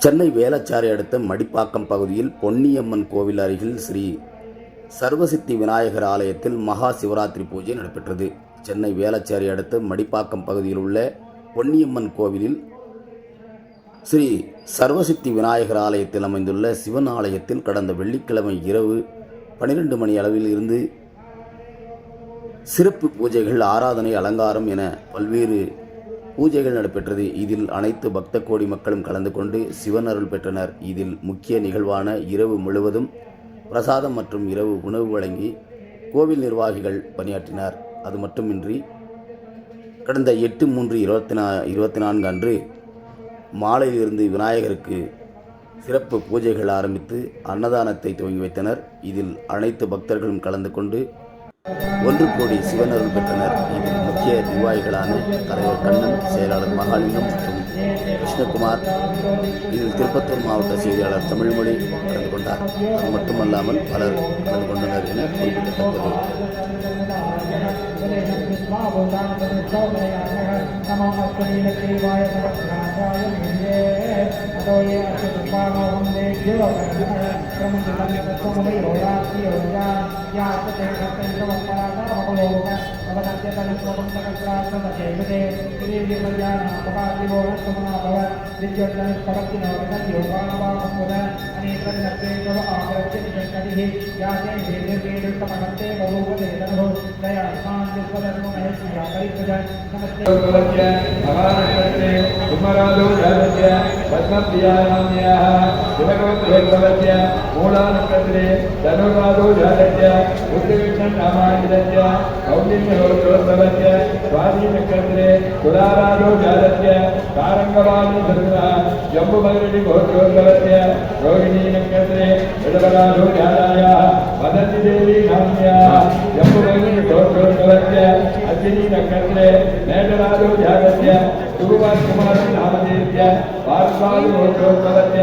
சென்னை வேளச்சாரை அடுத்த மடிப்பாக்கம் பகுதியில் பொன்னியம்மன் கோவில் அருகில் ஸ்ரீ சர்வசித்தி விநாயகர் ஆலயத்தில் மகா சிவராத்திரி பூஜை நடைபெற்றது. சென்னை வேளச்சாரை அடுத்த மடிப்பாக்கம் பகுதியில் உள்ள பொன்னியம்மன் கோவிலில் ஸ்ரீ சர்வசித்தி விநாயகர் ஆலயத்தில் அமைந்துள்ள சிவன் ஆலயத்தில் கடந்த வெள்ளிக்கிழமை இரவு 12 மணி அளவில் இருந்து சிறப்பு பூஜைகள், ஆராதனை, அலங்காரம் என பல்வேறு பூஜைகள் நடைபெற்றது. இதில் அனைத்து பக்த கோடி மக்களும் கலந்து கொண்டு சிவன் அருள் பெற்றனர். இதில் முக்கிய நிகழ்வான இரவு முழுவதும் பிரசாதம் மற்றும் இரவு உணவு வழங்கி கோவில் நிர்வாகிகள் பணியாற்றினார். அது மட்டுமின்றி கடந்த 8/3/24 அன்று மாலையிலிருந்து விநாயகருக்கு சிறப்பு பூஜைகள் ஆரம்பித்து அன்னதானத்தை துவங்கி வைத்தனர். இதில் அனைத்து பக்தர்களும் கலந்து கொண்டு 1 கோடி சிவன் அருள் பெற்றனர். இதில் முக்கிய நிர்வாகிகளான தலைவர் கண்ணன், செயலாளர் மகாலிங்கம் மற்றும் கிருஷ்ணகுமார், இதில் திருப்பத்தூர் மாவட்ட செய்தியாளர் தமிழ்மொழி கலந்து கொண்டார். அது மட்டுமல்லாமல் பலர் கலந்து கொண்டனர் என குறிப்பிடத்தக்கது. மூலாநக்கத்திலே தனுராதோ ஜாதத்ய உத்திவிஷ்ணன் நாமாயுதத்ய கௌண்டின்யோத்ரோத்பவத்ய சுவாதி நக்கத்திலே துலாராதோ ஜாதத்ய காரங்கவாணி சதுரா ஜம்புமகரடி கோத்ரோத்பவத்ய ரோகிணி நக்கத்திலே விடவராதோ ஜாதாயா வதந்தி தேவி நாம்யா ஜம்புமகரடி கோத்ரோத்பவத்ய அஸ்வினி நக்கத்திலே மேடராதோ ஜாதத்ய சுகுமார் குமாரன் நாமதேத்ய பார்வாதி கோத்ரோத்பவத்ய